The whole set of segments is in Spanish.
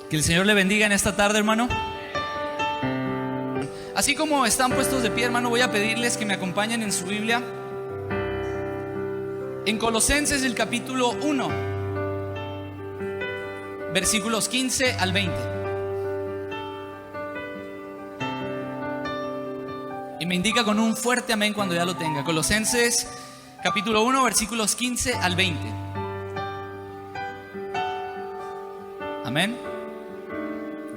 Que el Señor le bendiga en esta tarde, hermano. Así como están puestos de pie, hermano, voy a pedirles que me acompañen en su Biblia en Colosenses, el capítulo 1, versículos 15 al 20. Y me indica con un fuerte amén cuando ya lo tenga. Colosenses, capítulo 1, versículos 15 al 20. Amén.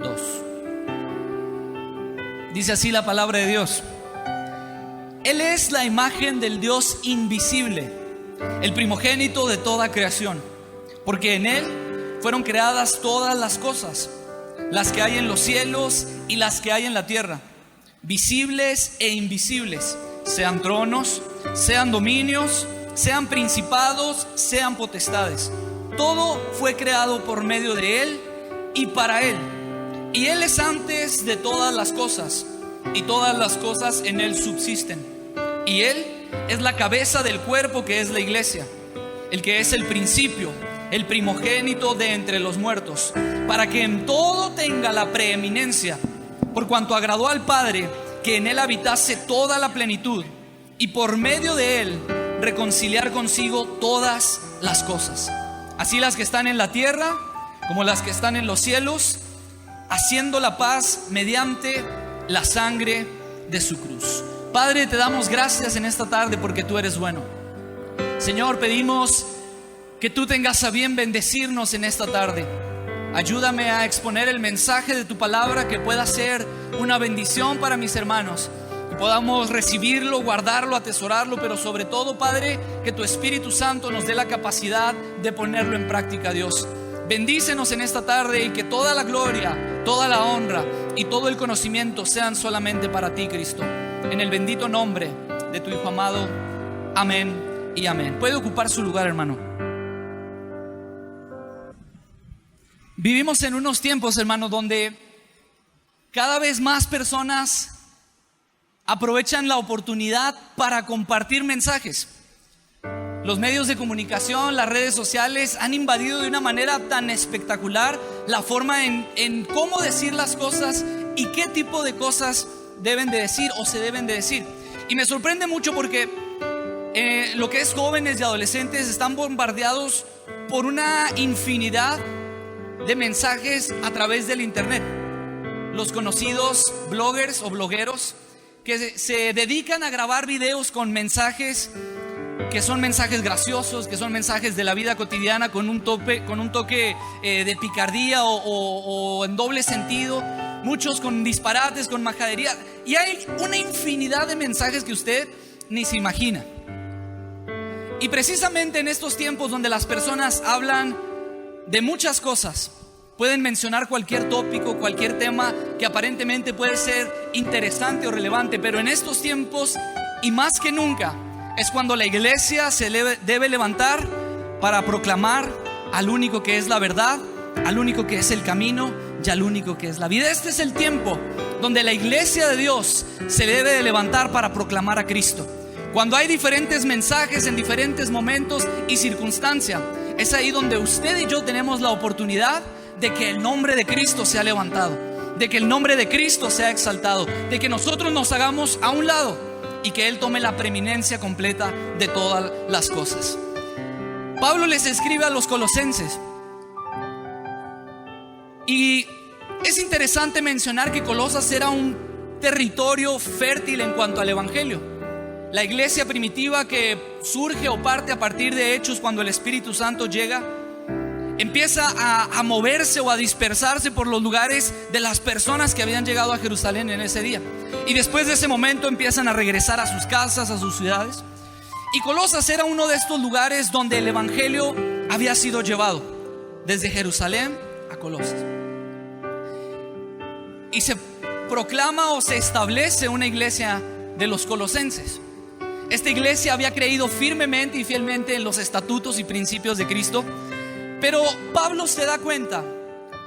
2. Dice así la palabra de Dios: Él es la imagen del Dios invisible, el primogénito de toda creación, porque en Él fueron creadas todas las cosas, las que hay en los cielos y las que hay en la tierra, visibles e invisibles, sean tronos, sean dominios, sean principados, sean potestades. Todo fue creado por medio de Él y para Él. Y Él es antes de todas las cosas, y todas las cosas en Él subsisten. Y Él es la cabeza del cuerpo, que es la iglesia, el que es el principio, el primogénito de entre los muertos, para que en todo tenga la preeminencia, por cuanto agradó al Padre que en Él habitase toda la plenitud, y por medio de Él reconciliar consigo todas las cosas, así las que están en la tierra como las que están en los cielos, haciendo la paz mediante la sangre de su cruz. Padre, te damos gracias en esta tarde porque tú eres bueno. Señor, pedimos que tú tengas a bien bendecirnos en esta tarde. Ayúdame a exponer el mensaje de tu palabra, que pueda ser una bendición para mis hermanos, que podamos recibirlo, guardarlo, atesorarlo, pero sobre todo, Padre, que tu Espíritu Santo nos dé la capacidad de ponerlo en práctica, Dios. Bendícenos en esta tarde, y que toda la gloria, toda la honra y todo el conocimiento sean solamente para ti, Cristo. En el bendito nombre de tu Hijo amado. Amén y amén. Puede ocupar su lugar, hermano. Vivimos en unos tiempos, hermano, donde cada vez más personas aprovechan la oportunidad para compartir mensajes. Los medios de comunicación, las redes sociales han invadido de una manera tan espectacular la forma en cómo decir las cosas y qué tipo de cosas deben de decir o se deben de decir. Y me sorprende mucho porque lo que es jóvenes y adolescentes están bombardeados por una infinidad de mensajes a través del internet. Los conocidos bloggers o blogueros que se dedican a grabar videos con mensajes que son mensajes graciosos, que son mensajes de la vida cotidiana con un toque de picardía o en doble sentido, muchos con disparates, con majadería, y hay una infinidad de mensajes que usted ni se imagina. Y precisamente en estos tiempos donde las personas hablan de muchas cosas, pueden mencionar cualquier tópico, cualquier tema que aparentemente puede ser interesante o relevante, pero en estos tiempos, y más que nunca, es cuando la iglesia se debe levantar para proclamar al único que es la verdad, al único que es el camino y al único que es la vida. Este es el tiempo donde la iglesia de Dios se debe de levantar para proclamar a Cristo. Cuando hay diferentes mensajes en diferentes momentos y circunstancias, es ahí donde usted y yo tenemos la oportunidad de que el nombre de Cristo sea levantado, de que el nombre de Cristo sea exaltado, de que nosotros nos hagamos a un lado y que Él tome la preeminencia completa de todas las cosas. Pablo les escribe a los colosenses, y es interesante mencionar que Colosas era un territorio fértil en cuanto al evangelio. La iglesia primitiva que surge o parte a partir de Hechos, cuando el Espíritu Santo llega, empieza a moverse o a dispersarse por los lugares de las personas que habían llegado a Jerusalén en ese día. Y después de ese momento empiezan a regresar a sus casas, a sus ciudades. Y Colosas era uno de estos lugares donde el evangelio había sido llevado desde Jerusalén a Colosas. Y se proclama o se establece una iglesia de los colosenses. Esta iglesia había creído firmemente y fielmente en los estatutos y principios de Cristo. Pero Pablo se da cuenta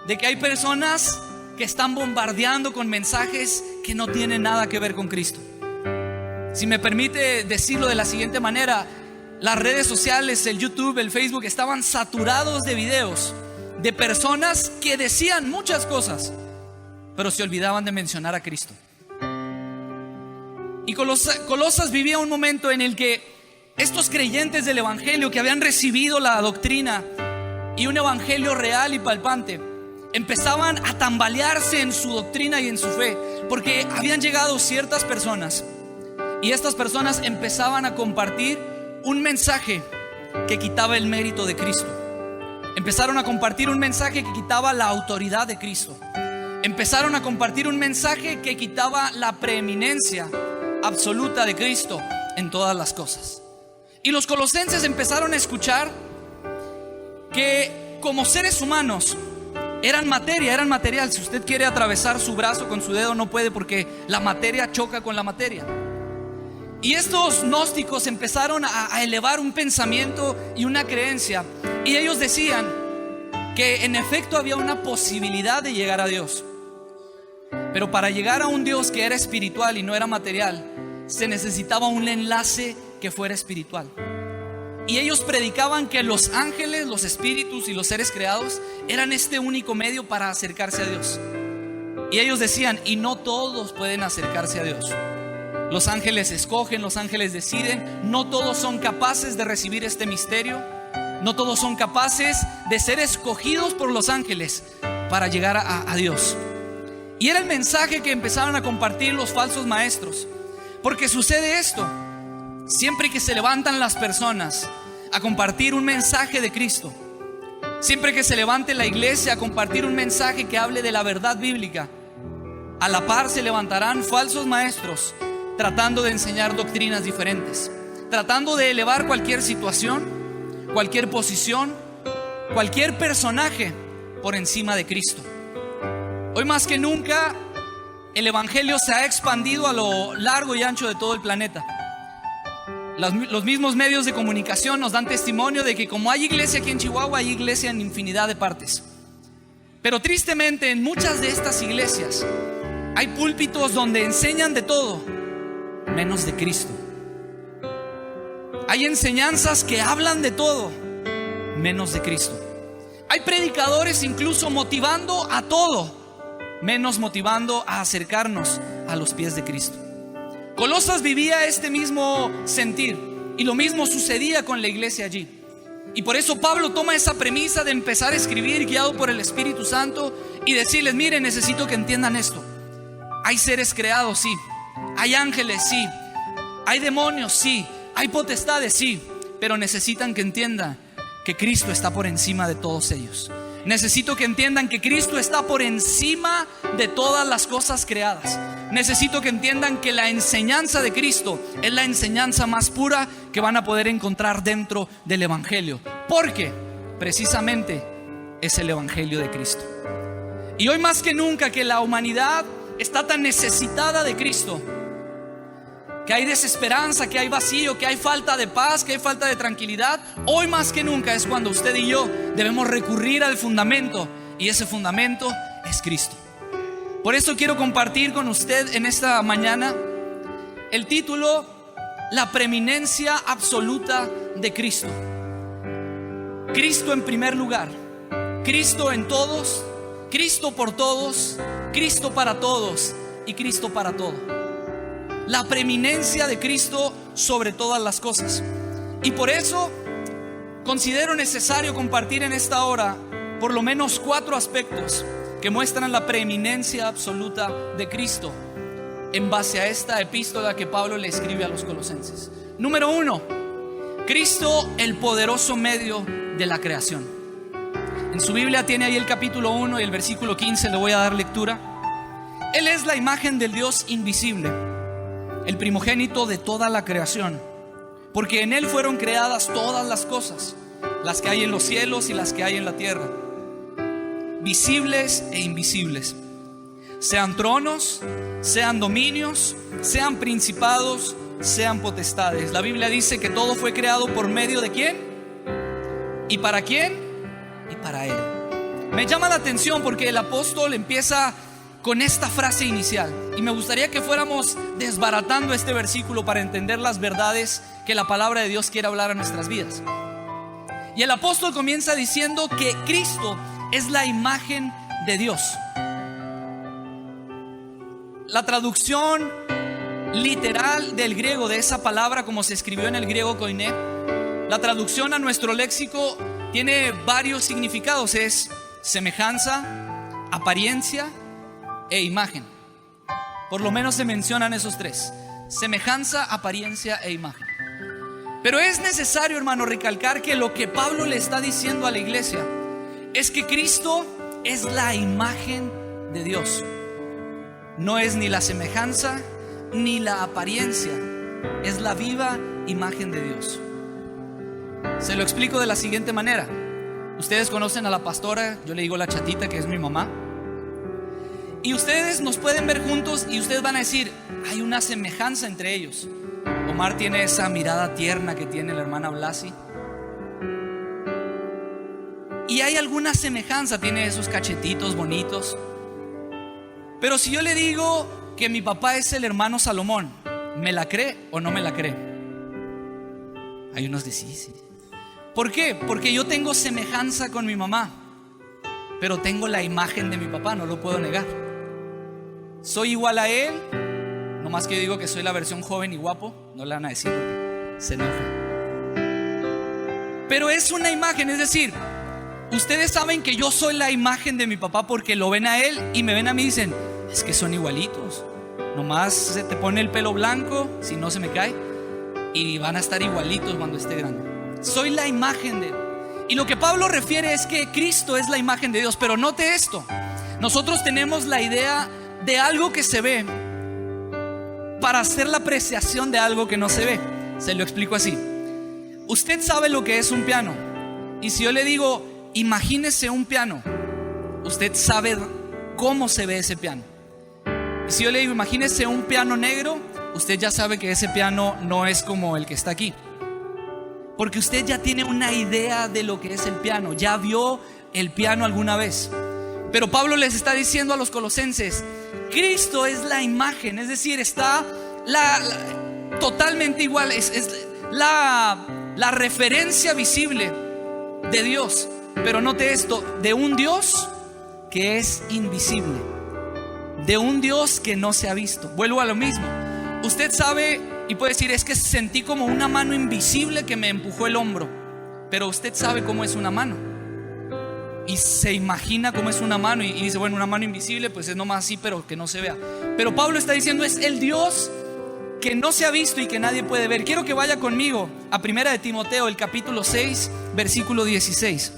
de que hay personas que están bombardeando con mensajes que no tienen nada que ver con Cristo. Si me permite decirlo de la siguiente manera, las redes sociales, el YouTube, el Facebook, estaban saturados de videos de personas que decían muchas cosas, pero se olvidaban de mencionar a Cristo. Y Colosas vivía un momento en el que estos creyentes del evangelio, que habían recibido la doctrina y un evangelio real y palpante, empezaban a tambalearse en su doctrina y en su fe, porque habían llegado ciertas personas y estas personas empezaban a compartir un mensaje que quitaba el mérito de Cristo. Empezaron a compartir un mensaje que quitaba la autoridad de Cristo. Empezaron a compartir un mensaje que quitaba la preeminencia absoluta de Cristo en todas las cosas. Y los colosenses empezaron a escuchar que como seres humanos eran materia, eran material. Si usted quiere atravesar su brazo con su dedo, no puede, porque la materia choca con la materia. Y estos gnósticos empezaron a elevar un pensamiento y una creencia, y ellos decían que en efecto había una posibilidad de llegar a Dios, pero para llegar a un Dios que era espiritual y no era material, se necesitaba un enlace que fuera espiritual. Y ellos predicaban que los ángeles, los espíritus y los seres creados eran este único medio para acercarse a Dios. Y ellos decían, y no todos pueden acercarse a Dios. Los ángeles escogen, los ángeles deciden. No todos son capaces de recibir este misterio. No todos son capaces de ser escogidos por los ángeles para llegar a Dios. Y era el mensaje que empezaron a compartir los falsos maestros. Porque sucede esto: siempre que se levantan las personas a compartir un mensaje de Cristo, siempre que se levante la iglesia a compartir un mensaje que hable de la verdad bíblica, a la par se levantarán falsos maestros tratando de enseñar doctrinas diferentes, tratando de elevar cualquier situación, cualquier posición, cualquier personaje por encima de Cristo. Hoy más que nunca el evangelio se ha expandido a lo largo y ancho de todo el planeta. Los mismos medios de comunicación nos dan testimonio de que como hay iglesia aquí en Chihuahua, hay iglesia en infinidad de partes. Pero tristemente en muchas de estas iglesias hay púlpitos donde enseñan de todo menos de Cristo. Hay enseñanzas que hablan de todo menos de Cristo. Hay predicadores incluso motivando a todo menos motivando a acercarnos a los pies de Cristo. Colosas vivía este mismo sentir, y lo mismo sucedía con la iglesia allí. Y por eso Pablo toma esa premisa de empezar a escribir guiado por el Espíritu Santo y decirles: miren, necesito que entiendan esto. Hay seres creados, sí. Hay ángeles, sí. Hay demonios, sí. Hay potestades, sí. Pero necesitan que entiendan que Cristo está por encima de todos ellos. Necesito que entiendan que Cristo está por encima de todas las cosas creadas. Necesito que entiendan que la enseñanza de Cristo es la enseñanza más pura que van a poder encontrar dentro del evangelio, porque precisamente es el evangelio de Cristo. Y hoy más que nunca, que la humanidad está tan necesitada de Cristo, que hay desesperanza, que hay vacío, que hay falta de paz, que hay falta de tranquilidad, hoy más que nunca es cuando usted y yo debemos recurrir al fundamento, y ese fundamento es Cristo. Por eso quiero compartir con usted en esta mañana el título: la preeminencia absoluta de Cristo. Cristo en primer lugar, Cristo en todos, Cristo por todos, Cristo para todos y Cristo para todo. La preeminencia de Cristo sobre todas las cosas. Y por eso considero necesario compartir en esta hora por lo menos 4 aspectos que muestran la preeminencia absoluta de Cristo en base a esta epístola que Pablo le escribe a los colosenses. Número 1, Cristo, el poderoso medio de la creación. En su Biblia tiene ahí el capítulo 1 y el versículo 15, le voy a dar lectura. Él es la imagen del Dios invisible, el primogénito de toda la creación, porque en Él fueron creadas todas las cosas, las que hay en los cielos y las que hay en la tierra, visibles e invisibles, sean tronos, sean dominios, sean principados, sean potestades. La Biblia dice que todo fue creado por medio de ¿quién? ¿Y para quién? Y para Él. Me llama la atención porque el apóstol empieza con esta frase inicial, y me gustaría que fuéramos desbaratando este versículo para entender las verdades que la palabra de Dios quiere hablar a nuestras vidas. Y el apóstol comienza diciendo que Cristo es la imagen de Dios. La traducción literal del griego de esa palabra, como se escribió en el griego koiné, la traducción a nuestro léxico tiene varios significados. Es semejanza, apariencia e imagen. Por lo menos se mencionan esos tres: semejanza, apariencia e imagen. Pero es necesario, hermano, recalcar que lo que Pablo le está diciendo a la iglesia es que Cristo es la imagen de Dios. No es ni la semejanza ni la apariencia, es la viva imagen de Dios. Se lo explico de la siguiente manera. Ustedes conocen a la pastora, yo le digo la chatita, que es mi mamá. Y ustedes nos pueden ver juntos y ustedes van a decir: hay una semejanza entre ellos. Omar tiene esa mirada tierna que tiene la hermana Blasi, y hay alguna semejanza, tiene esos cachetitos bonitos. Pero si yo le digo que mi papá es el hermano Salomón, ¿me la cree o no me la cree? Hay unos de sí. ¿Por qué? Porque yo tengo semejanza con mi mamá, pero tengo la imagen de mi papá, no lo puedo negar. Soy igual a él, nomás que yo digo que soy la versión joven y guapo. No le van a decir porque se enoja. Pero es una imagen, es decir, ustedes saben que yo soy la imagen de mi papá porque lo ven a él y me ven a mí y dicen: es que son igualitos. Nomás se te pone el pelo blanco, si no se me cae, y van a estar igualitos cuando esté grande. Soy la imagen de él. Y lo que Pablo refiere es que Cristo es la imagen de Dios. Pero note esto: nosotros tenemos la idea de algo que se ve para hacer la apreciación de algo que no se ve. Se lo explico así. Usted sabe lo que es un piano, y si yo le digo: imagínese un piano, usted sabe cómo se ve ese piano. Y si yo le digo: imagínese un piano negro, usted ya sabe que ese piano no es como el que está aquí, porque usted ya tiene una idea de lo que es el piano, ya vio el piano alguna vez. Pero Pablo les está diciendo a los colosenses: Cristo es la imagen, es decir, está totalmente igual, es la referencia visible de Dios. Pero note esto: de un Dios que es invisible, de un Dios que no se ha visto. Vuelvo a lo mismo. Usted sabe y puede decir: es que sentí como una mano invisible que me empujó el hombro. Pero usted sabe cómo es una mano, y se imagina cómo es una mano, y dice: bueno, una mano invisible pues es nomás así, pero que no se vea. Pero Pablo está diciendo: es el Dios que no se ha visto y que nadie puede ver. Quiero que vaya conmigo a 1 de Timoteo, el capítulo 6, versículo 16.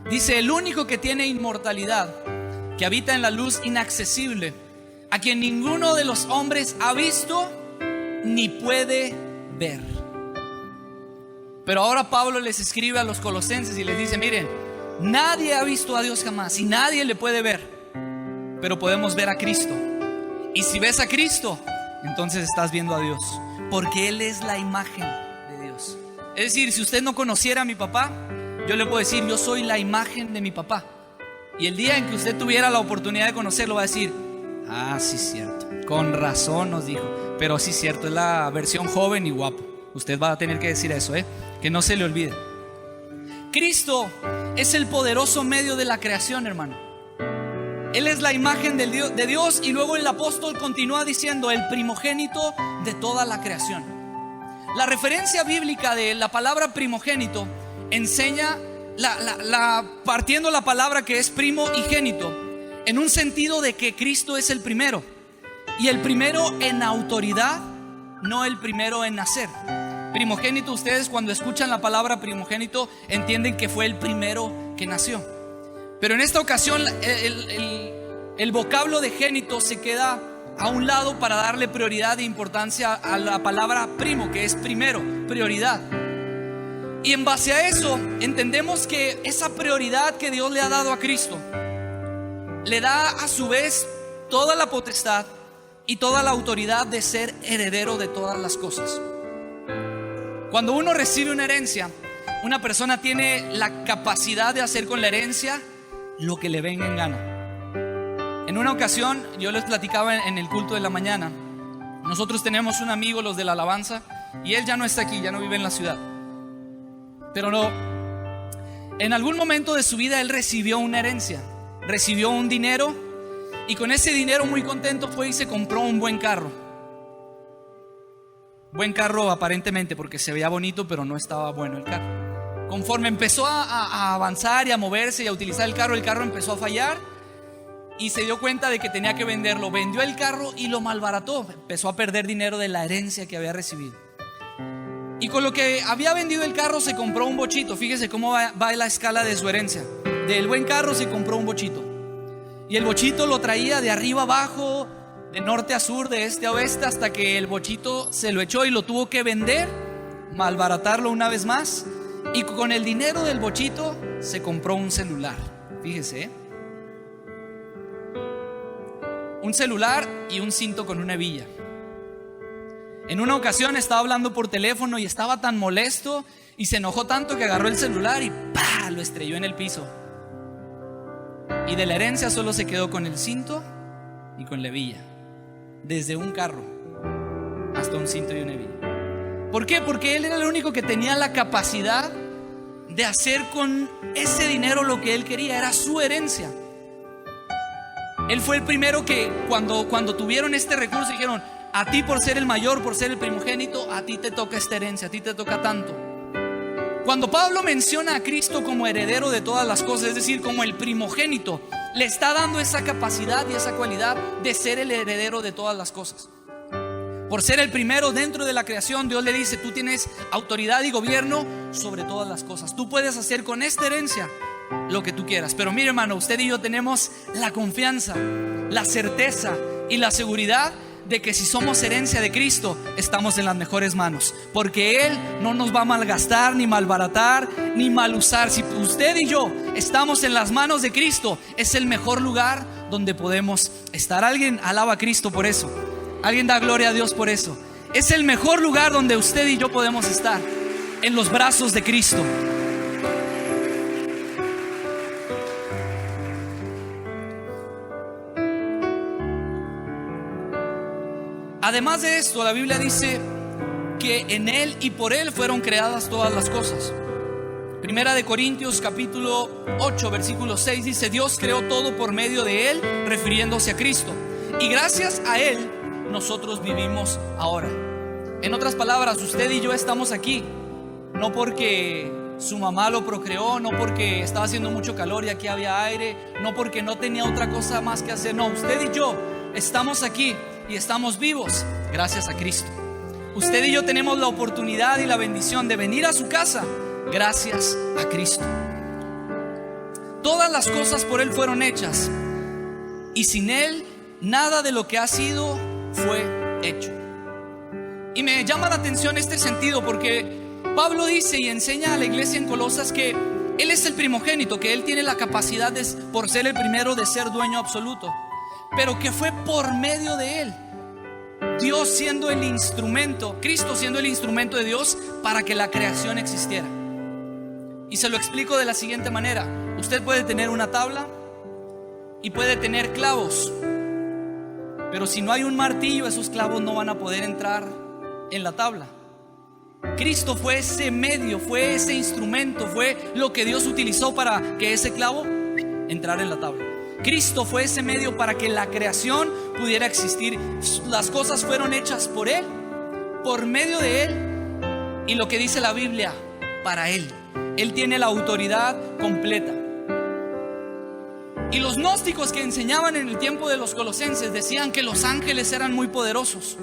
Dice: el único que tiene inmortalidad, que habita en la luz inaccesible, a quien ninguno de los hombres ha visto ni puede ver. Pero ahora Pablo les escribe a los colosenses y les dice: miren, nadie ha visto a Dios jamás y nadie le puede ver, pero podemos ver a Cristo. Y si ves a Cristo, entonces estás viendo a Dios, porque Él es la imagen de Dios. Es decir, si usted no conociera a mi papá, yo le puedo decir: yo soy la imagen de mi papá. Y el día en que usted tuviera la oportunidad de conocerlo, va a decir: ah, sí, cierto, con razón nos dijo. Pero sí, cierto, es la versión joven y guapo. Usted va a tener que decir eso, que no se le olvide. Cristo es el poderoso medio de la creación, hermano. Él es la imagen de Dios. Y luego el apóstol continúa diciendo: el primogénito de toda la creación. La referencia bíblica de la palabra primogénito enseña partiendo la palabra que es primo y génito, en un sentido de que Cristo es el primero, y el primero en autoridad, no el primero en nacer. Primogénito, ustedes cuando escuchan la palabra primogénito entienden que fue el primero que nació. Pero en esta ocasión el vocablo de génito se queda a un lado para darle prioridad e importancia a la palabra primo, que es primero, prioridad. Y en base a eso entendemos que esa prioridad que Dios le ha dado a Cristo le da a su vez toda la potestad y toda la autoridad de ser heredero de todas las cosas. Cuando uno recibe una herencia, una persona tiene la capacidad de hacer con la herencia lo que le venga en gana. En una ocasión, yo les platicaba en el culto de la mañana, nosotros tenemos un amigo, los de la alabanza, y él ya no está aquí, ya no vive en la ciudad. Pero no, En algún momento de su vida él recibió una herencia, recibió un dinero, y con ese dinero muy contento fue y se compró un buen carro. Buen carro aparentemente, porque se veía bonito, pero no estaba bueno el carro. Conforme empezó a avanzar y a moverse y a utilizar el carro empezó a fallar y se dio cuenta de que tenía que venderlo. Vendió el carro y lo malbarató. Empezó a perder dinero de la herencia que había recibido. Y con lo que había vendido el carro se compró un bochito. Fíjese cómo va la escala de su herencia. Del buen carro se compró un bochito. Y el bochito lo traía de arriba abajo, de norte a sur, de este a oeste, hasta que el bochito se lo echó y lo tuvo que vender, malbaratarlo una vez más. Y con el dinero del bochito se compró un celular. Fíjese, un celular y un cinto con una hebilla. En una ocasión estaba hablando por teléfono y estaba tan molesto y se enojó tanto que agarró el celular y ¡pah!, lo estrelló en el piso. Y de la herencia solo se quedó con el cinto y con la hebilla. Desde un carro hasta un cinto y una hebilla. ¿Por qué? Porque él era el único que tenía la capacidad de hacer con ese dinero lo que él quería. Era su herencia. Él fue el primero que cuando tuvieron este recurso dijeron: a ti, por ser el mayor, por ser el primogénito, a ti te toca esta herencia, a ti te toca tanto. Cuando Pablo menciona a Cristo como heredero de todas las cosas, es decir, como el primogénito, le está dando esa capacidad y esa cualidad de ser el heredero de todas las cosas. Por ser el primero dentro de la creación, Dios le dice: tú tienes autoridad y gobierno sobre todas las cosas. Tú puedes hacer con esta herencia lo que tú quieras. Pero mire, hermano, usted y yo tenemos la confianza, la certeza y la seguridad de que si somos herencia de Cristo, estamos en las mejores manos, porque Él no nos va a malgastar, ni malbaratar, ni mal usar. Si usted y yo estamos en las manos de Cristo, es el mejor lugar donde podemos estar. Alguien alaba a Cristo por eso. Alguien da gloria a Dios por eso. Es el mejor lugar donde usted y yo podemos estar, en los brazos de Cristo. Además de esto, la Biblia dice que en Él y por Él fueron creadas todas las cosas. Primera de Corintios capítulo 8 versículo 6 dice: Dios creó todo por medio de Él, refiriéndose a Cristo, y gracias a Él nosotros vivimos ahora. En otras palabras, usted y yo estamos aquí no porque su mamá lo procreó, no porque estaba haciendo mucho calor y aquí había aire, no porque no tenía otra cosa más que hacer. No, usted y yo estamos aquí y estamos vivos gracias a Cristo. Usted y yo tenemos la oportunidad y la bendición de venir a su casa gracias a Cristo. Todas las cosas por Él fueron hechas, y sin Él nada de lo que ha sido fue hecho. Y me llama la atención este sentido, porque Pablo dice y enseña a la iglesia en Colosas que Él es el primogénito, que Él tiene la capacidad por ser el primero de ser dueño absoluto, pero que fue por medio de Él, Dios siendo el instrumento, Cristo siendo el instrumento de Dios para que la creación existiera. Y se lo explico de la siguiente manera: usted puede tener una tabla y puede tener clavos, pero si no hay un martillo, esos clavos no van a poder entrar en la tabla. Cristo fue ese medio, fue ese instrumento, fue lo que Dios utilizó para que ese clavo entrara en la tabla. Cristo fue ese medio para que la creación pudiera existir. Las cosas fueron hechas por Él, por medio de Él, y lo que dice la Biblia, para Él. Él tiene la autoridad completa. Y los gnósticos que enseñaban en el tiempo de los colosenses decían que los ángeles eran muy poderosos.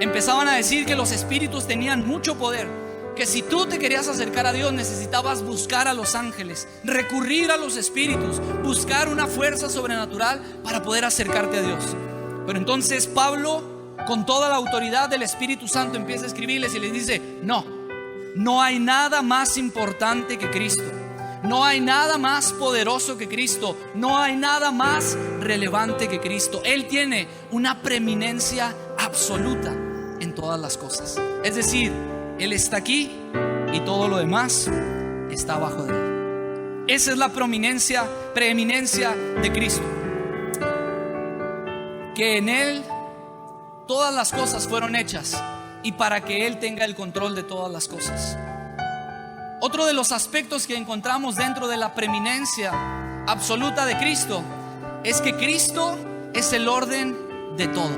Empezaban a decir que los espíritus tenían mucho poder, que si tú te querías acercar a Dios necesitabas buscar a los ángeles, recurrir a los espíritus, buscar una fuerza sobrenatural para poder acercarte a Dios. Pero entonces Pablo, con toda la autoridad del Espíritu Santo, empieza a escribirles y les dice: no hay nada más importante que Cristo, no hay nada más poderoso que Cristo, no hay nada más relevante que Cristo. Él tiene una preeminencia absoluta en todas las cosas. Es decir, Él está aquí y todo lo demás está abajo de Él. Esa es la preeminencia de Cristo, que en Él todas las cosas fueron hechas y para que Él tenga el control de todas las cosas. Otro de los aspectos que encontramos dentro de la preeminencia absoluta de Cristo es que Cristo es el orden de todo.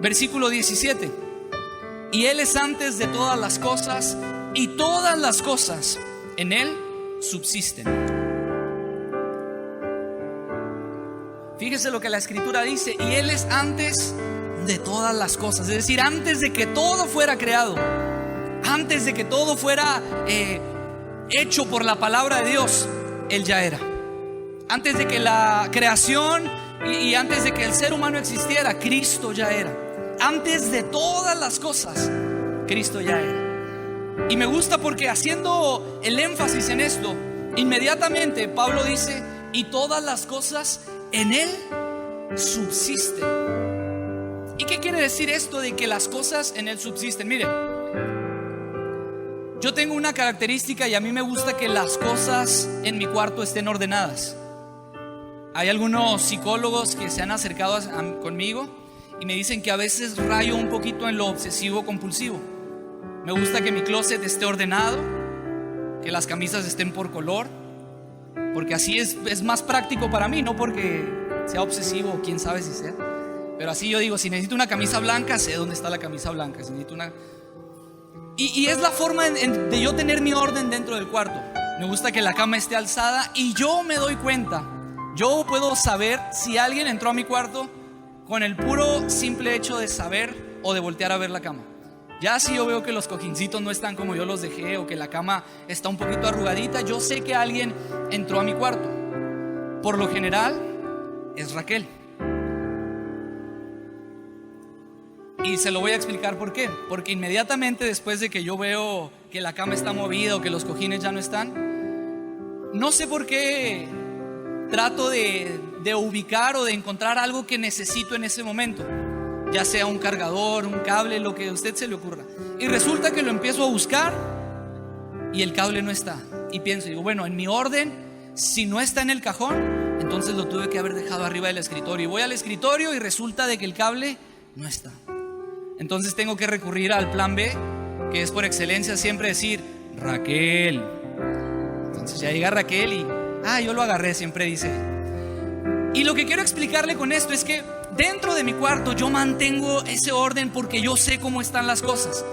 Versículo 17: y Él es antes de todas las cosas, y todas las cosas en Él subsisten. Fíjese lo que la Escritura dice: y Él es antes de todas las cosas. Es decir, antes de que todo fuera creado, antes de que todo fuera hecho por la palabra de Dios, Él ya era. Antes de que la creación y antes de que el ser humano existiera, Cristo ya era. Antes de todas las cosas, Cristo ya era. Y me gusta porque, haciendo el énfasis en esto, inmediatamente Pablo dice: y todas las cosas en Él subsisten. ¿Y qué quiere decir esto de que las cosas en Él subsisten? Mire, yo tengo una característica y a mí me gusta que las cosas en mi cuarto estén ordenadas. Hay algunos psicólogos que se han acercado conmigo y me dicen que a veces rayo un poquito en lo obsesivo compulsivo. Me gusta que mi closet esté ordenado, que las camisas estén por color, porque así es más práctico para mí, no porque sea obsesivo, quién sabe si sea. Pero así yo digo, si necesito una camisa blanca, sé dónde está la camisa blanca. Si necesito una... y es la forma de yo tener mi orden dentro del cuarto. Me gusta que la cama esté alzada y yo me doy cuenta. Yo puedo saber si alguien entró a mi cuarto con el puro simple hecho de saber o de voltear a ver la cama. Ya si yo veo que los cojincitos no están como yo los dejé, o que la cama está un poquito arrugadita, yo sé que alguien entró a mi cuarto. Por lo general es Raquel. Y se lo voy a explicar por qué. Porque inmediatamente después de que yo veo que la cama está movida o que los cojines ya no están, no sé por qué trato de ubicar o de encontrar algo que necesito en ese momento, ya sea un cargador, un cable, lo que a usted se le ocurra. Y resulta que lo empiezo a buscar y el cable no está. Y pienso, digo, bueno, en mi orden, si no está en el cajón, entonces lo tuve que haber dejado arriba del escritorio. Y voy al escritorio y resulta de que el cable no está. Entonces tengo que recurrir al plan B, que es por excelencia siempre decir: Raquel. Entonces ya llega Raquel y yo lo agarré, siempre dice. Y lo que quiero explicarle con esto es que dentro de mi cuarto yo mantengo ese orden porque yo sé cómo están las cosas.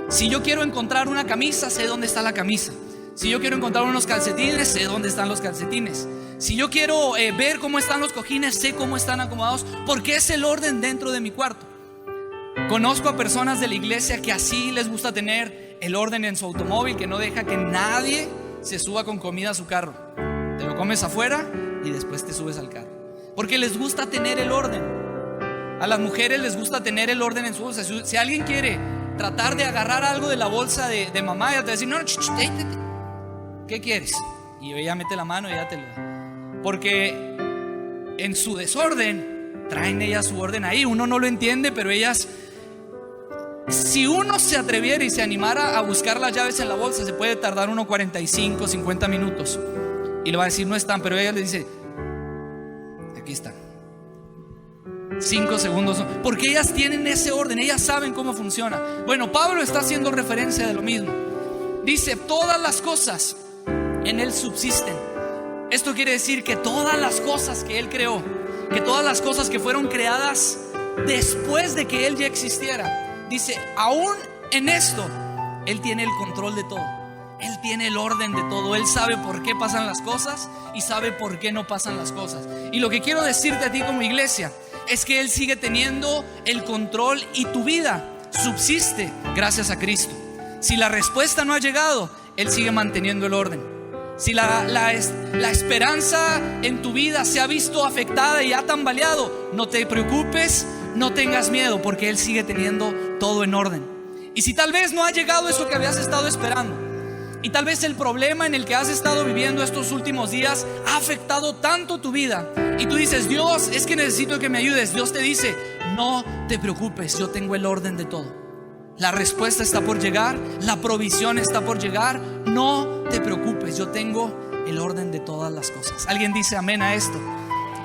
Si yo quiero encontrar una camisa, sé dónde está la camisa. Si yo quiero encontrar unos calcetines, sé dónde están los calcetines. Si yo quiero ver cómo están los cojines, sé cómo están acomodados, porque es el orden dentro de mi cuarto. Conozco a personas de la iglesia que así les gusta tener el orden en su automóvil, que no deja que nadie se suba con comida a su carro. Te lo comes afuera y después te subes al carro, porque les gusta tener el orden. A las mujeres les gusta tener el orden en su bolsa. Si alguien quiere tratar de agarrar algo de la bolsa de mamá, ella te va a decir: no, ¿qué quieres? Y ella mete la mano y ella te lo da, porque en su desorden traen ellas su orden ahí. Uno no lo entiende, pero ellas, si uno se atreviera y se animara a buscar las llaves en la bolsa, se puede tardar unos 45, 50 minutos. Y le va a decir: no están, pero ella le dice: aquí están. 5 segundos, porque ellas tienen ese orden, ellas saben cómo funciona. Bueno, Pablo está haciendo referencia de lo mismo. Dice: todas las cosas en Él subsisten. Esto quiere decir que todas las cosas que Él creó, que todas las cosas que fueron creadas después de que Él ya existiera, dice, aún en esto Él tiene el control de todo. Él tiene el orden de todo. Él sabe por qué pasan las cosas y sabe por qué no pasan las cosas. Y lo que quiero decirte a ti como iglesia es que Él sigue teniendo el control y tu vida subsiste gracias a Cristo. Si la respuesta no ha llegado, Él sigue manteniendo el orden. Si la esperanza en tu vida se ha visto afectada y ha tambaleado, no te preocupes, no tengas miedo, porque Él sigue teniendo todo en orden. Y si tal vez no ha llegado eso que habías estado esperando, y tal vez el problema en el que has estado viviendo estos últimos días ha afectado tanto tu vida, y tú dices: Dios, es que necesito que me ayudes. Dios te dice: no te preocupes, yo tengo el orden de todo. La respuesta está por llegar, la provisión está por llegar. No te preocupes, yo tengo el orden de todas las cosas. ¿Alguien dice amén a esto?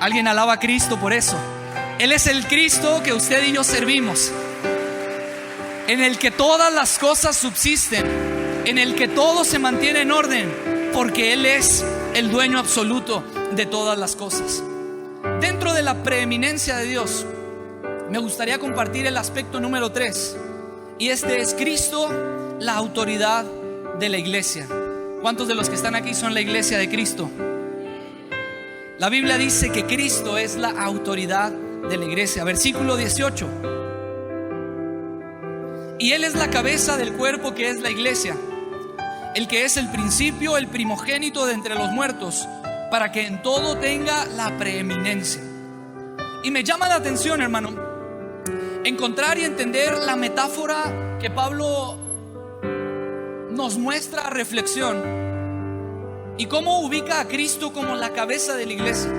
¿Alguien alaba a Cristo por eso? Él es el Cristo que usted y yo servimos, en el que todas las cosas subsisten. en el que todo se mantiene en orden, porque Él es el dueño absoluto de todas las cosas. Dentro de la preeminencia de Dios, me gustaría compartir el aspecto número 3, y este es Cristo, la autoridad de la iglesia. ¿Cuántos de los que están aquí son la iglesia de Cristo? La Biblia dice que Cristo es la autoridad de la iglesia. Versículo 18. Y Él es la cabeza del cuerpo, que es la iglesia, el que es el principio, el primogénito de entre los muertos, para que en todo tenga la preeminencia. Y me llama la atención, hermano, encontrar y entender la metáfora que Pablo nos muestra a reflexión, y cómo ubica a Cristo como la cabeza de la iglesia.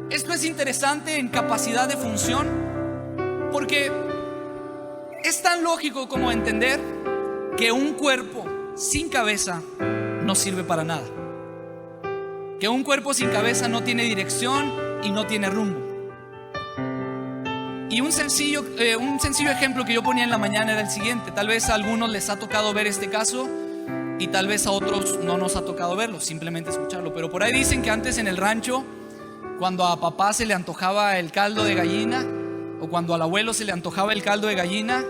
Esto es interesante en capacidad de función, porque es tan lógico como entender que un cuerpo sin cabeza no sirve para nada, que un cuerpo sin cabeza no tiene dirección y no tiene rumbo. Y un sencillo ejemplo que yo ponía en la mañana era el siguiente. Tal vez a algunos les ha tocado ver este caso y tal vez a otros no nos ha tocado verlo, simplemente escucharlo. Pero por ahí dicen que antes en el rancho, cuando a papá se le antojaba el caldo de gallina, o cuando al abuelo se le antojaba el caldo de gallina,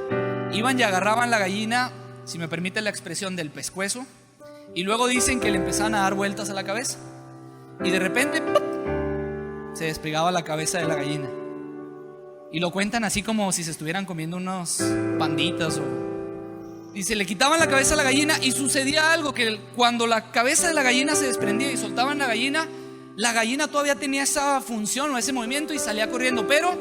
iban y agarraban la gallina, si me permite la expresión, del pescuezo, y luego dicen que le empezaban a dar vueltas a la cabeza, y de repente ¡pum!, se despegaba la cabeza de la gallina. Y lo cuentan así como si se estuvieran comiendo unos panditas, y se le quitaban la cabeza a la gallina, y sucedía algo, que cuando la cabeza de la gallina se desprendía y soltaban la gallina todavía tenía esa función o ese movimiento y salía corriendo, pero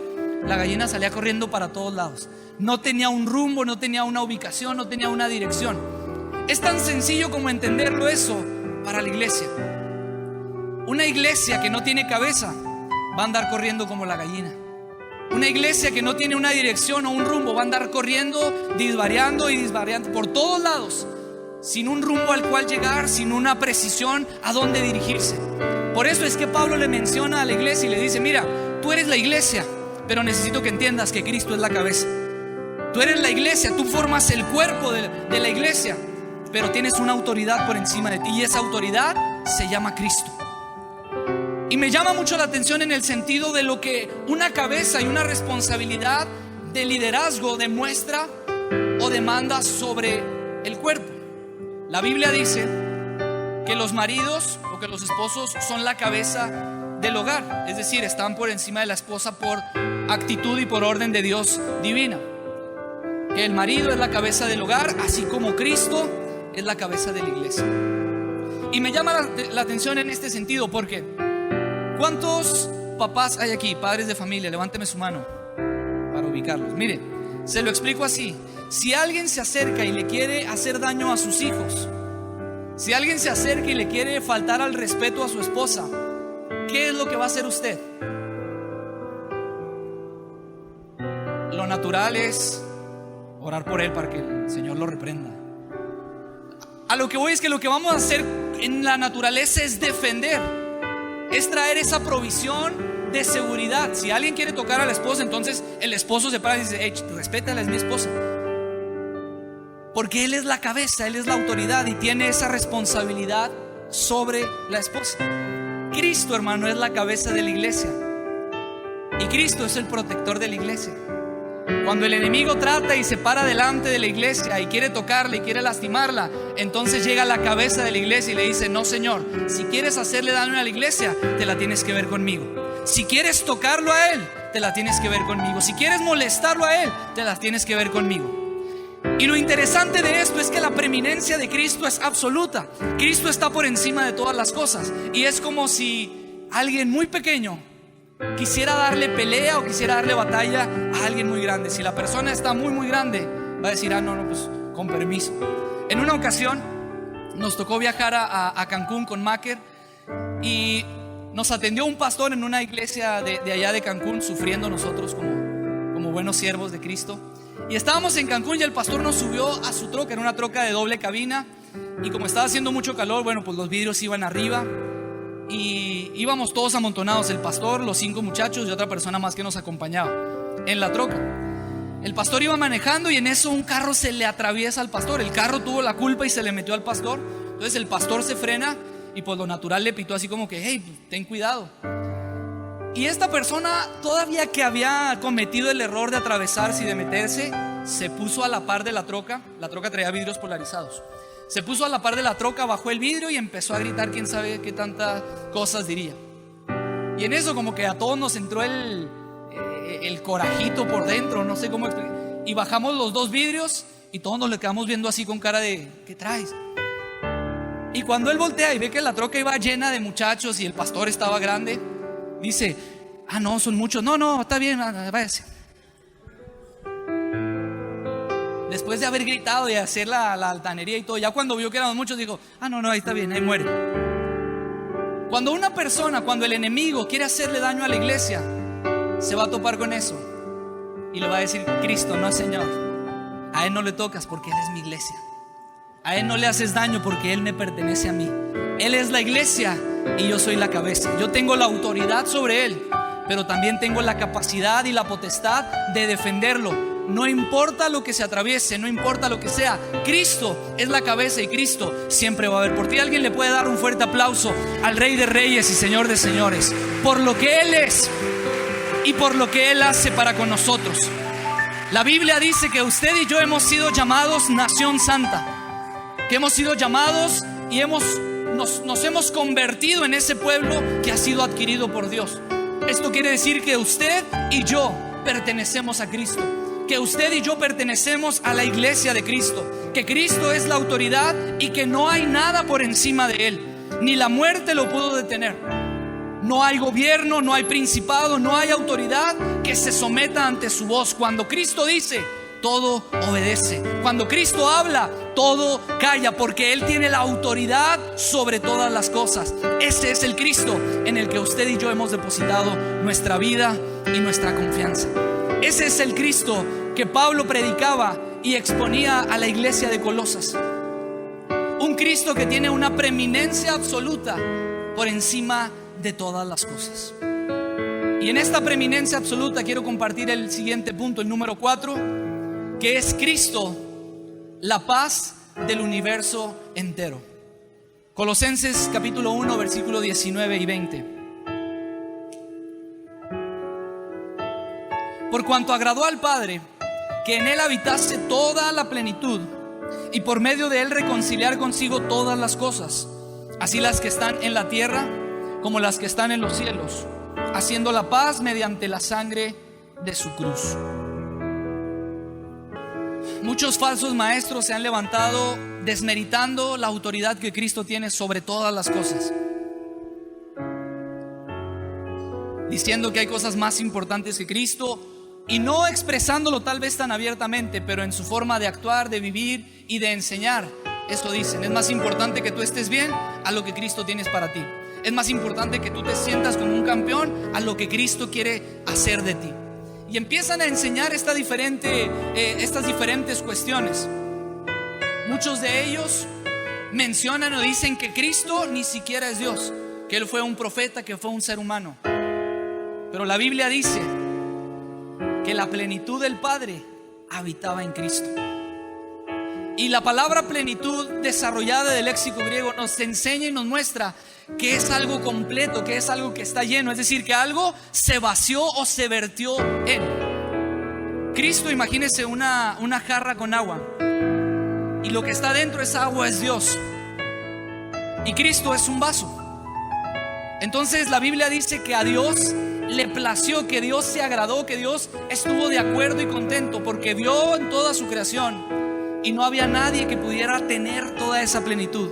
la gallina salía corriendo para todos lados. No tenía un rumbo, no tenía una ubicación, no tenía una dirección. Es tan sencillo como entenderlo eso para la iglesia. Una iglesia que no tiene cabeza va a andar corriendo como la gallina. Una iglesia que no tiene una dirección o un rumbo va a andar corriendo, disvariando por todos lados, sin un rumbo al cual llegar, sin una precisión a dónde dirigirse. Por eso es que Pablo le menciona a la iglesia y le dice: mira, tú eres la iglesia, pero necesito que entiendas que Cristo es la cabeza. Tú eres la iglesia, tú formas el cuerpo de la iglesia, pero tienes una autoridad por encima de ti, y esa autoridad se llama Cristo. Y me llama mucho la atención en el sentido de lo que una cabeza y una responsabilidad de liderazgo demuestra o demanda sobre el cuerpo. La Biblia dice que los maridos o que los esposos son la cabeza del hogar, es decir, están por encima de la esposa por actitud y por orden de Dios divina. Que el marido es la cabeza del hogar, así como Cristo es la cabeza de la iglesia. Y me llama la atención en este sentido, porque ¿cuántos papás hay aquí, padres de familia? Levánteme su mano para ubicarlos. Mire, se lo explico así: si alguien se acerca y le quiere hacer daño a sus hijos, si alguien se acerca y le quiere faltar al respeto a su esposa, ¿qué es lo que va a hacer usted? Lo natural es orar por él para que el Señor lo reprenda. A lo que voy es que lo que vamos a hacer en la naturaleza es defender, es traer esa provisión de seguridad. Si alguien quiere tocar a la esposa, entonces el esposo se para y dice: hey, respétala, es mi esposa. Porque él es la cabeza, él es la autoridad y tiene esa responsabilidad sobre la esposa. Cristo, hermano, es la cabeza de la iglesia, y Cristo es el protector de la iglesia. Cuando el enemigo trata y se para delante de la iglesia y quiere tocarla y quiere lastimarla, entonces llega la cabeza de la iglesia y le dice: no, Señor, si quieres hacerle daño a la iglesia, te la tienes que ver conmigo. Si quieres tocarlo a él, te la tienes que ver conmigo. Si quieres molestarlo a él, te la tienes que ver conmigo. Y lo interesante de esto es que la preeminencia de Cristo es absoluta. Cristo está por encima de todas las cosas. Y es como si alguien muy pequeño quisiera darle pelea o quisiera darle batalla a alguien muy grande. Si la persona está muy grande, va a decir: no, pues con permiso. En una ocasión nos tocó viajar a Cancún con Macker, y nos atendió un pastor en una iglesia de allá de Cancún, sufriendo nosotros como buenos siervos de Cristo. Y estábamos en Cancún y el pastor nos subió a su troca. Era una troca de doble cabina, y como estaba haciendo mucho calor, bueno, pues los vidrios iban arriba y íbamos todos amontonados: el pastor, los 5 muchachos y otra persona más que nos acompañaba en la troca. El pastor iba manejando y en eso un carro se le atraviesa al pastor. El carro tuvo la culpa y se le metió al pastor. Entonces el pastor se frena y por lo natural le pitó así como que: hey, ten cuidado. Y esta persona, todavía que había cometido el error de atravesarse y de meterse, se puso a la par de la troca. La troca traía vidrios polarizados. Se puso a la par de la troca, bajó el vidrio y empezó a gritar quién sabe qué tantas cosas diría. Y en eso como que a todos nos entró el corajito por dentro, no sé cómo explicar. Y bajamos los dos vidrios y todos nos le quedamos viendo así con cara de: ¿qué traes? Y cuando él voltea y ve que la troca iba llena de muchachos y el pastor estaba grande, dice: ah, no, son muchos. No, está bien, váyase. Después de haber gritado y hacer la altanería y todo, ya cuando vio que éramos muchos, dijo: ah, no, ahí está bien, ahí muere. Cuando una persona, cuando el enemigo quiere hacerle daño a la iglesia, se va a topar con eso y le va a decir: Cristo, no, Señor, a Él no le tocas porque Él es mi iglesia. A Él no le haces daño porque Él me pertenece a mí. Él es la iglesia y yo soy la cabeza. Yo tengo la autoridad sobre Él, pero también tengo la capacidad y la potestad de defenderlo. No importa lo que se atraviese, no importa lo que sea, Cristo es la cabeza y Cristo siempre va a haber por ti. Alguien le puede dar un fuerte aplauso al Rey de Reyes y Señor de Señores, por lo que Él es y por lo que Él hace para con nosotros. La Biblia dice que usted y yo hemos sido llamados nación santa, que hemos sido llamados y nos hemos convertido en ese pueblo que ha sido adquirido por Dios. Esto quiere decir que usted y yo pertenecemos a Cristo, que usted y yo pertenecemos a la iglesia de Cristo, que Cristo es la autoridad y que no hay nada por encima de Él. Ni la muerte lo pudo detener. No hay gobierno, no hay principado, no hay autoridad que se someta ante su voz. Cuando Cristo dice, todo obedece. Cuando Cristo habla, todo calla, porque Él tiene la autoridad sobre todas las cosas. Ese es el Cristo en el que usted y yo hemos depositado nuestra vida y nuestra confianza. Ese es el Cristo que Pablo predicaba y exponía a la iglesia de Colosas. Un Cristo que tiene una preeminencia absoluta por encima de todas las cosas. Y en esta preeminencia absoluta quiero compartir el siguiente punto, el número 4, que es Cristo, la paz del universo entero. Colosenses capítulo 1, versículo 19 y 20. Por cuanto agradó al Padre que en Él habitase toda la plenitud, y por medio de Él reconciliar consigo todas las cosas, así las que están en la tierra como las que están en los cielos, haciendo la paz mediante la sangre de su cruz. Muchos falsos maestros se han levantado desmeritando la autoridad que Cristo tiene sobre todas las cosas, diciendo que hay cosas más importantes que Cristo, y no expresándolo tal vez tan abiertamente, pero en su forma de actuar, de vivir y de enseñar. Esto dicen: es más importante que tú estés bien a lo que Cristo tienes para ti. Es más importante que tú te sientas como un campeón a lo que Cristo quiere hacer de ti. Y empiezan a enseñar estas diferentes cuestiones. Muchos de ellos mencionan o dicen que Cristo ni siquiera es Dios, que Él fue un profeta, que fue un ser humano. Pero la Biblia dice que la plenitud del Padre habitaba en Cristo. Y la palabra plenitud, desarrollada del léxico griego, nos enseña y nos muestra que es algo completo, que es algo que está lleno. Es decir, que algo se vació o se vertió en Cristo. Imagínese una jarra con agua, y lo que está dentro de esa agua es Dios, y Cristo es un vaso. Entonces la Biblia dice que a Dios le plació, que Dios se agradó, que Dios estuvo de acuerdo y contento, porque vio en toda su creación y no había nadie que pudiera tener toda esa plenitud.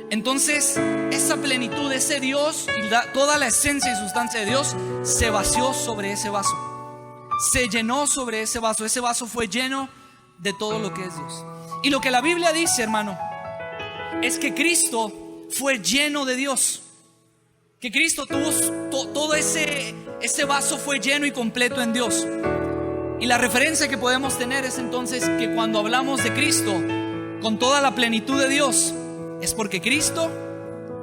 Entonces esa plenitud, ese Dios y toda la esencia y sustancia de Dios se vació sobre ese vaso, se llenó sobre ese vaso. Ese vaso fue lleno de todo lo que es Dios. Y lo que la Biblia dice, hermano, es que Cristo fue lleno de Dios, que Cristo tuvo todo ese vaso fue lleno y completo en Dios. Y la referencia que podemos tener es entonces que cuando hablamos de Cristo con toda la plenitud de Dios, es porque Cristo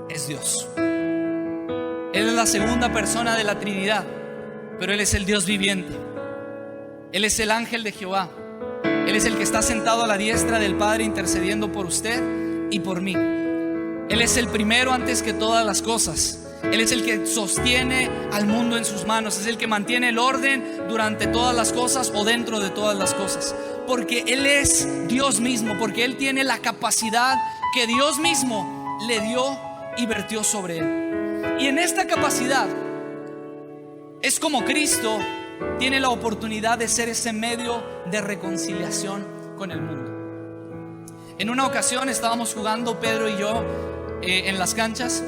es Dios. Él es la segunda persona de la Trinidad, pero Él es el Dios viviente. Él es el ángel de Jehová. Él es el que está sentado a la diestra del Padre intercediendo por usted y por mí. Él es el primero antes que todas las cosas. Él es el que sostiene al mundo en sus manos. Es el que mantiene el orden durante todas las cosas o dentro de todas las cosas. Porque Él es Dios mismo. Porque Él tiene la capacidad que Dios mismo le dio y vertió sobre Él. Y en esta capacidad es como Cristo tiene la oportunidad de ser ese medio de reconciliación con el mundo. En una ocasión estábamos jugando Pedro y yo en las canchas.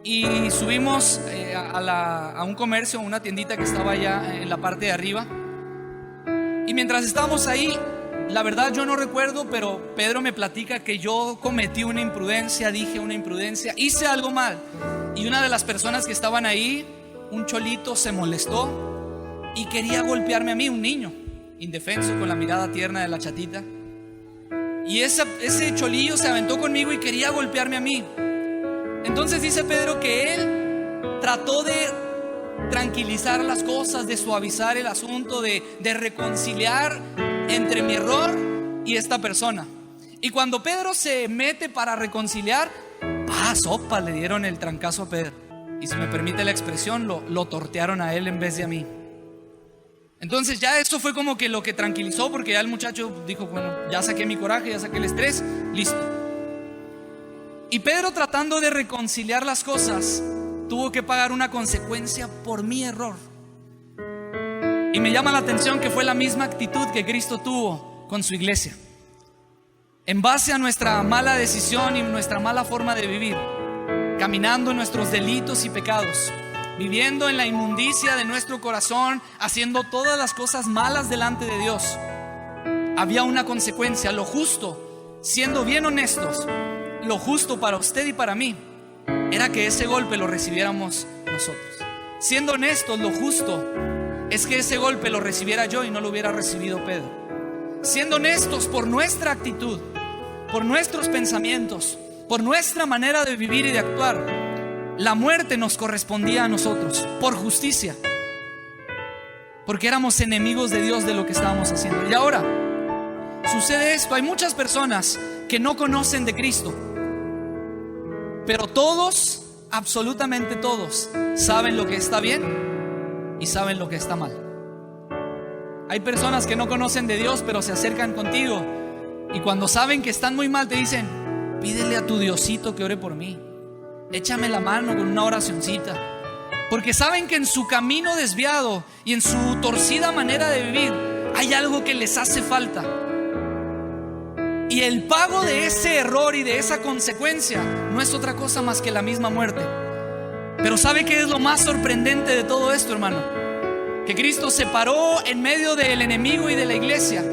Y subimos a un comercio, una tiendita que estaba allá en la parte de arriba. Y mientras estábamos ahí, la verdad yo no recuerdo, pero Pedro me platica que yo cometí una imprudencia, dije una imprudencia, hice algo mal. Y una de las personas que estaban ahí, un cholito, se molestó y quería golpearme a mí, un niño indefenso con la mirada tierna de la chatita. Y ese cholillo se aventó conmigo y quería golpearme a mí. Entonces dice Pedro que él trató de tranquilizar las cosas, de suavizar el asunto, de reconciliar entre mi error y esta persona. Y cuando Pedro se mete para reconciliar, sopa, le dieron el trancazo a Pedro. Y si me permite la expresión, lo tortearon a él en vez de a mí. Entonces ya esto fue como que lo que tranquilizó, porque ya el muchacho dijo, bueno, ya saqué mi coraje, ya saqué el estrés, listo. Y Pedro, tratando de reconciliar las cosas, tuvo que pagar una consecuencia por mi error. Y me llama la atención que fue la misma actitud que Cristo tuvo con su iglesia. En base a nuestra mala decisión y nuestra mala forma de vivir, caminando en nuestros delitos y pecados, viviendo en la inmundicia de nuestro corazón, haciendo todas las cosas malas delante de Dios, había una consecuencia. Lo justo, siendo bien honestos, lo justo para usted y para mí era que ese golpe lo recibiéramos nosotros. Siendo honestos, lo justo es que ese golpe lo recibiera yo y no lo hubiera recibido Pedro. Siendo honestos, por nuestra actitud, por nuestros pensamientos, por nuestra manera de vivir y de actuar, la muerte nos correspondía a nosotros por justicia, porque éramos enemigos de Dios de lo que estábamos haciendo. Y ahora sucede esto: hay muchas personas que no conocen de Cristo, pero todos, absolutamente todos, saben lo que está bien y saben lo que está mal. Hay personas que no conocen de Dios, pero se acercan contigo y cuando saben que están muy mal te dicen: pídele a tu Diosito que ore por mí, échame la mano con una oracioncita. Porque saben que en su camino desviado y en su torcida manera de vivir hay algo que les hace falta. Y el pago de ese error y de esa consecuencia no es otra cosa más que la misma muerte. Pero ¿sabe qué es lo más sorprendente de todo esto, hermano? Que Cristo se paró en medio del enemigo y de la iglesia,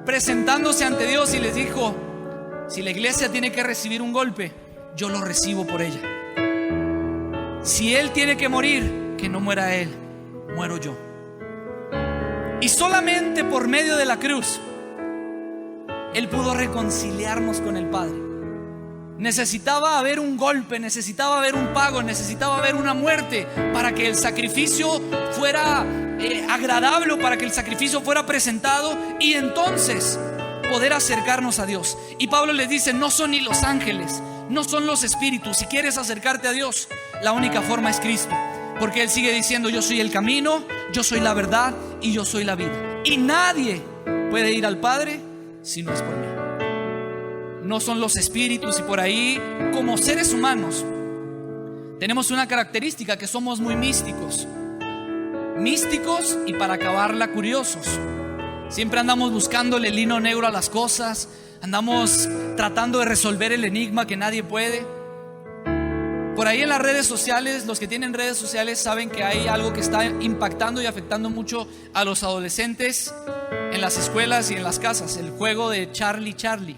presentándose ante Dios, y les dijo: si la iglesia tiene que recibir un golpe, yo lo recibo por ella. Si Él tiene que morir, que no muera Él, muero yo. Y solamente por medio de la cruz Él pudo reconciliarnos con el Padre. Necesitaba haber un golpe, necesitaba haber un pago, necesitaba haber una muerte para que el sacrificio fuera agradable, para que el sacrificio fuera presentado y entonces poder acercarnos a Dios. Y Pablo les dice: no son ni los ángeles, no son los espíritus. Si quieres acercarte a Dios, la única forma es Cristo, porque Él sigue diciendo: yo soy el camino, yo soy la verdad y yo soy la vida. Y nadie puede ir al Padre si no es por mí. No son los espíritus. Y por ahí, como seres humanos, tenemos una característica: que somos muy místicos. Místicos y, para acabarla, curiosos. Siempre andamos buscándole el hilo negro a las cosas, andamos tratando de resolver el enigma que nadie puede. Por ahí en las redes sociales, los que tienen redes sociales saben que hay algo que está impactando y afectando mucho a los adolescentes en las escuelas y en las casas: el juego de Charlie Charlie.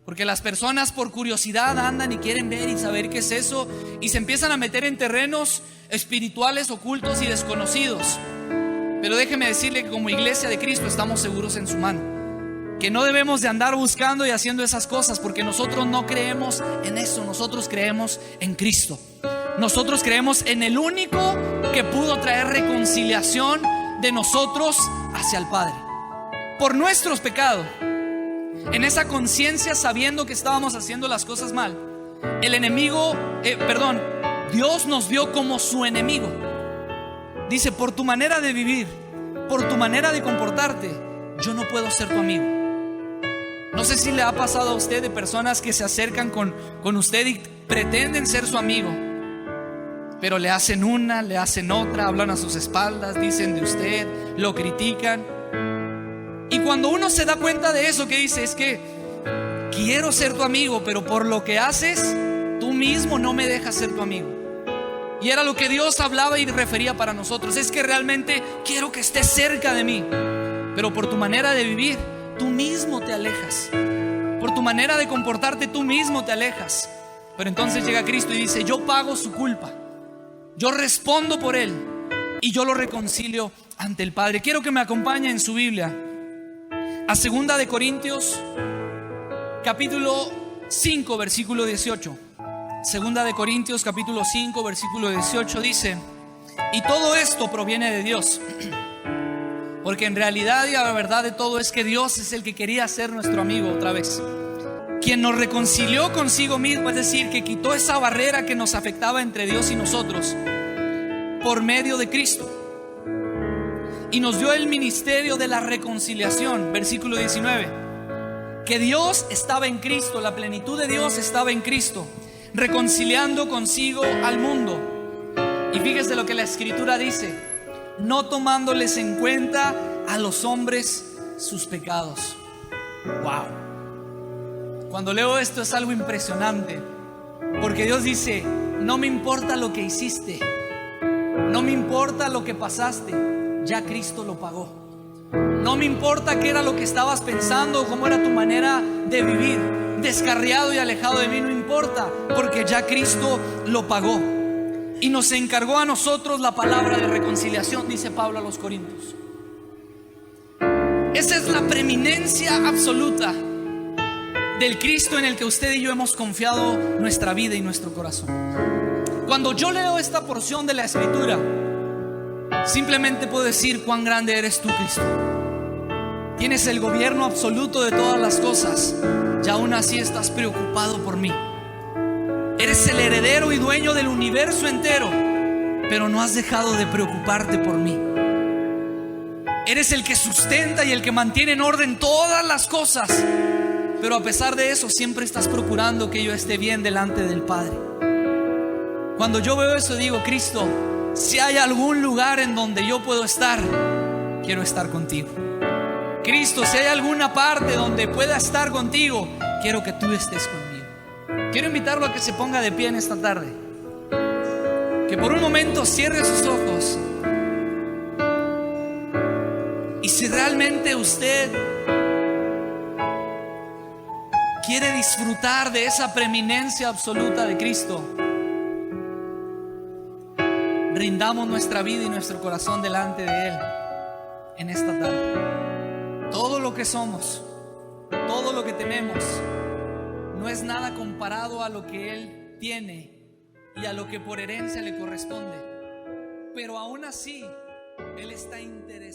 Porque las personas, por curiosidad, andan y quieren ver y saber qué es eso, y se empiezan a meter en terrenos espirituales ocultos y desconocidos. Pero déjeme decirle que como iglesia de Cristo estamos seguros en su mano, que no debemos de andar buscando y haciendo esas cosas, porque nosotros no creemos en eso. Nosotros creemos en Cristo. Nosotros creemos en el único que pudo traer reconciliación de nosotros hacia el Padre. Por nuestros pecados, en esa conciencia, sabiendo que estábamos haciendo las cosas mal, Dios nos vio como su enemigo. Dice: por tu manera de vivir, por tu manera de comportarte, yo no puedo ser tu amigo. No sé si le ha pasado a usted de personas que se acercan con usted y pretenden ser su amigo, pero le hacen una, le hacen otra, hablan a sus espaldas, dicen de usted, lo critican. Y cuando uno se da cuenta de eso, que dice: es que quiero ser tu amigo, pero por lo que haces, tú mismo no me dejas ser tu amigo. Y era lo que Dios hablaba y refería para nosotros: es que realmente quiero que estés cerca de mí, pero por tu manera de vivir, tú mismo te alejas. Por tu manera de comportarte, tú mismo te alejas. Pero entonces llega Cristo y dice: yo pago su culpa, yo respondo por él y yo lo reconcilio ante el Padre. Quiero que me acompañe en su Biblia a 2 de Corintios capítulo 5 versículo 18. 2 de Corintios capítulo 5 versículo 18 dice: y todo esto proviene de Dios, porque en realidad y la verdad de todo es que Dios es el que quería ser nuestro amigo otra vez, quien nos reconcilió consigo mismo, es decir, que quitó esa barrera que nos afectaba entre Dios y nosotros por medio de Cristo, y nos dio el ministerio de la reconciliación. Versículo 19: que Dios estaba en Cristo, la plenitud de Dios estaba en Cristo, reconciliando consigo al mundo. Y fíjese lo que la Escritura dice: no tomándoles en cuenta a los hombres sus pecados. Wow. Cuando leo esto es algo impresionante, porque Dios dice: no me importa lo que hiciste, no me importa lo que pasaste, ya Cristo lo pagó. No me importa qué era lo que estabas pensando, cómo era tu manera de vivir, descarriado y alejado de mí, no importa, porque ya Cristo lo pagó. Y nos encargó a nosotros la palabra de reconciliación, dice Pablo a los Corintios. Esa es la preeminencia absoluta del Cristo en el que usted y yo hemos confiado nuestra vida y nuestro corazón. Cuando yo leo esta porción de la Escritura, simplemente puedo decir: cuán grande eres tú, Cristo. Tienes el gobierno absoluto de todas las cosas, y aún así estás preocupado por mí. Eres el heredero y dueño del universo entero, pero no has dejado de preocuparte por mí. Eres el que sustenta y el que mantiene en orden todas las cosas, pero a pesar de eso siempre estás procurando que yo esté bien delante del Padre. Cuando yo veo eso digo: Cristo, si hay algún lugar en donde yo puedo estar, quiero estar contigo. Cristo, si hay alguna parte donde pueda estar contigo, quiero que tú estés conmigo. Quiero invitarlo a que se ponga de pie en esta tarde, que por un momento cierre sus ojos, y si realmente usted quiere disfrutar de esa preeminencia absoluta de Cristo, rindamos nuestra vida y nuestro corazón delante de Él en esta tarde. Todo lo que somos, todo lo que tenemos, no es nada comparado a lo que Él tiene y a lo que por herencia le corresponde. Pero aún así, Él está interesado